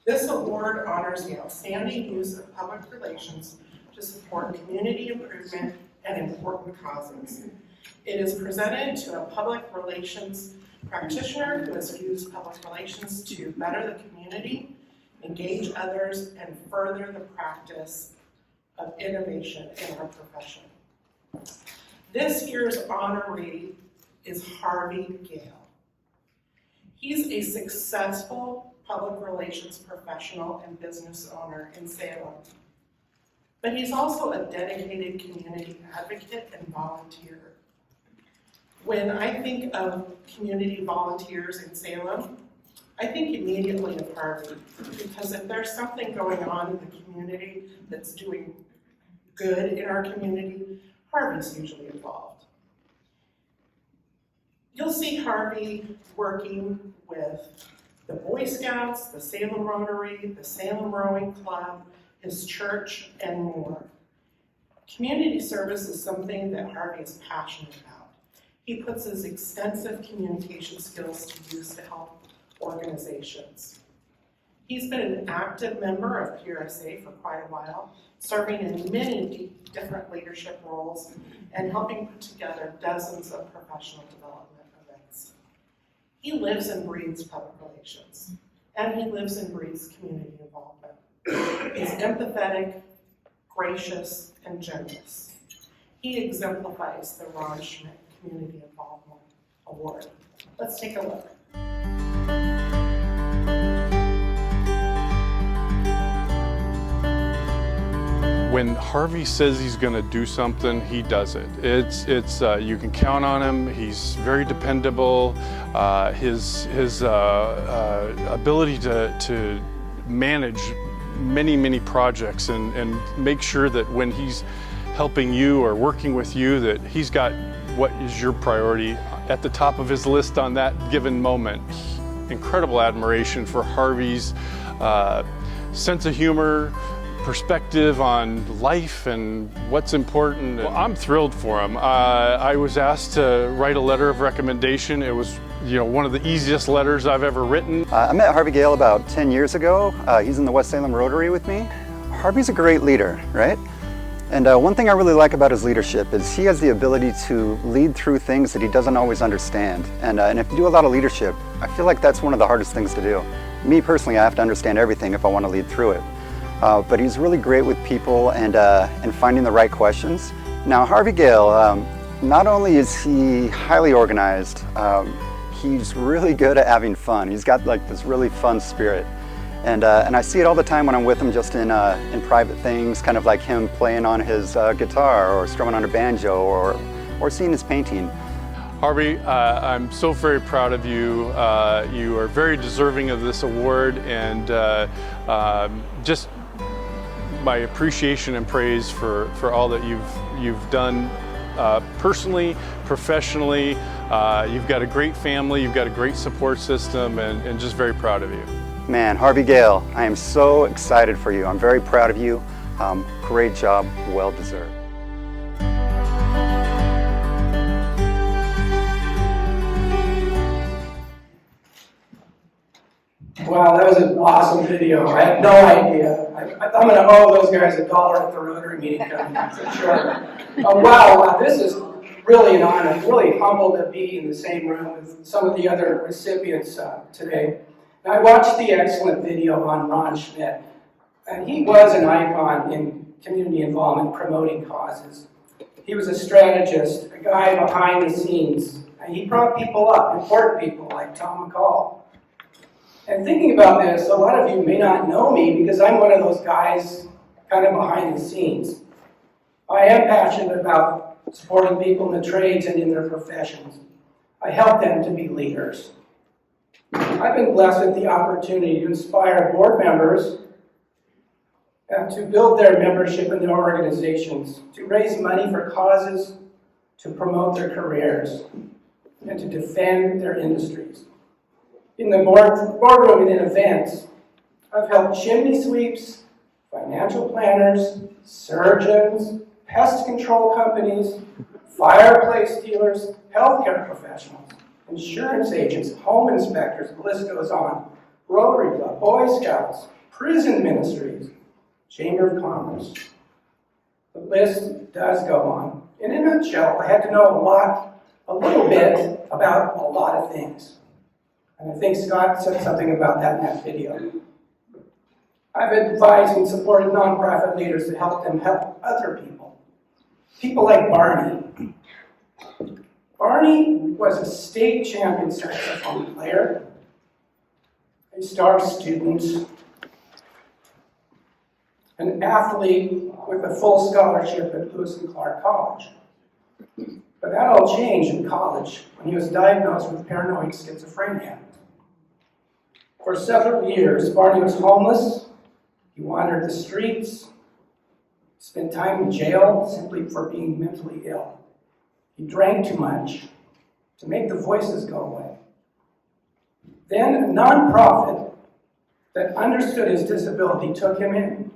This award honors the outstanding use of public relations to support community improvement and important causes. It is presented to a public relations practitioner who has used public relations to better the community, engage others, and further the practice of innovation in our profession. This year's honoree is Harvey Gail. He's a successful public relations professional and business owner in Salem, but he's also a dedicated community advocate and volunteer. When I think of community volunteers in Salem, I think immediately of Harvey, because if there's something going on in the community that's doing good in our community, Harvey's usually involved. You'll see Harvey working with the Boy Scouts, the Salem Rotary, the Salem Rowing Club, his church, and more. Community service is something that Harvey is passionate about. He puts his extensive communication skills to use to help organizations. He's been an active member of PRSA for quite a while, serving in many different leadership roles and helping put together dozens of professional development events. He lives and breathes public relations, and he lives and breathes community involvement. He's empathetic, gracious, and generous. He exemplifies the Ron Schmidt Community Involvement Award. Let's take a look. When Harvey says he's going to do something, he does it. You can count on him. He's very dependable. His ability to manage many projects and make sure that when he's helping you or working with you, that he's got what is your priority at the top of his list on that given moment. Incredible admiration for Harvey's sense of humor, perspective on life and what's important. Well, I'm thrilled for him. I was asked to write a letter of recommendation. It was one of the easiest letters I've ever written. I met Harvey Gail about 10 years ago. He's in the West Salem Rotary with me. Harvey's a great leader, right? And one thing I really like about his leadership is he has the ability to lead through things that he doesn't always understand. And if you do a lot of leadership, I feel like that's one of the hardest things to do. Me personally, I have to understand everything if I want to lead through it. But he's really great with people and finding the right questions. Now, Harvey Gail, not only is he highly organized, he's really good at having fun. He's got like this really fun spirit. And I see it all the time when I'm with him just in private things, kind of like him playing on his guitar or strumming on a banjo or seeing his painting. Harvey, I'm so very proud of you. You are very deserving of this award, and just my appreciation and praise for all that you've done personally, professionally. You've got a great family, you've got a great support system, and just very proud of you. Man, Harvey Gail, I am so excited for you. I'm very proud of you. Great job, well deserved. Wow, that was an awesome video. I had no idea. I'm going to owe those guys $1 at the Rotary meeting coming up for sure. Wow, this is really an honor. I'm really humbled to be in the same room with some of the other recipients today. Now, I watched the excellent video on Ron Schmidt, and he was an icon in community involvement, promoting causes. He was a strategist, a guy behind the scenes, and he brought people up, important people like Tom McCall. And thinking about this, a lot of you may not know me because I'm one of those guys kind of behind the scenes. I am passionate about supporting people in the trades and in their professions. I help them to be leaders. I've been blessed with the opportunity to inspire board members to build their membership in their organizations, to raise money for causes, to promote their careers, and to defend their industries. In the boardroom and in events, I've helped chimney sweeps, financial planners, surgeons, pest control companies, fireplace dealers, healthcare professionals, insurance agents, home inspectors, the list goes on, Rotary Club, Boy Scouts, prison ministries, Chamber of Commerce. The list does go on. In a nutshell, I had to know a little bit about a lot of things. And I think Scott said something about that in that video. I've advised and supported nonprofit leaders to help them help other people. People like Barney. Barney was a state champion saxophone player, a star student, an athlete with a full scholarship at Lewis and Clark College. But that all changed in college when he was diagnosed with paranoid schizophrenia. For several years, Barney was homeless. He wandered the streets, spent time in jail simply for being mentally ill. He drank too much to make the voices go away. Then a nonprofit that understood his disability took him in.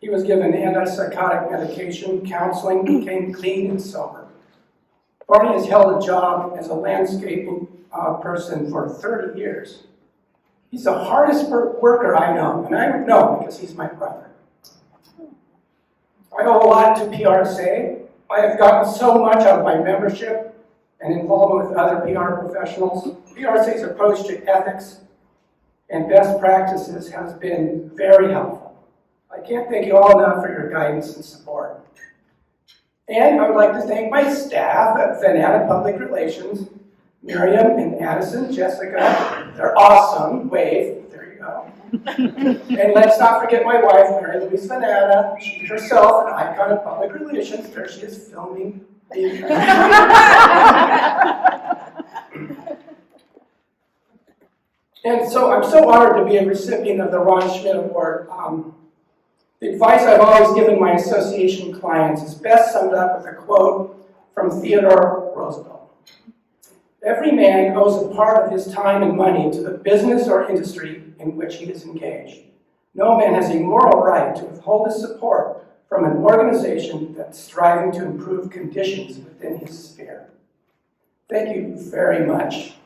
He was given antipsychotic medication, counseling, became clean and sober. Barney has held a job as a landscaping person for 30 years. He's the hardest worker I know, and I would know because he's my brother. I owe a lot to PRSA. I have gotten so much out of my membership and involvement with other PR professionals. PRSA's approach to ethics and best practices has been very helpful. I can't thank you all enough for your guidance and support. And I would like to thank my staff at VanNatta Public Relations, Miriam and Addison, Jessica. They're awesome. Wave. There you go. And let's not forget my wife, Mary Louise VanNatta. She's herself an icon of public relations. There she is filming. And so I'm so honored to be a recipient of the Ron Schmidt Award. The advice I've always given my association clients is best summed up with a quote from Theodore Roosevelt. Every man owes a part of his time and money to the business or industry in which he is engaged. No man has a moral right to withhold his support from an organization that's striving to improve conditions within his sphere. Thank you very much.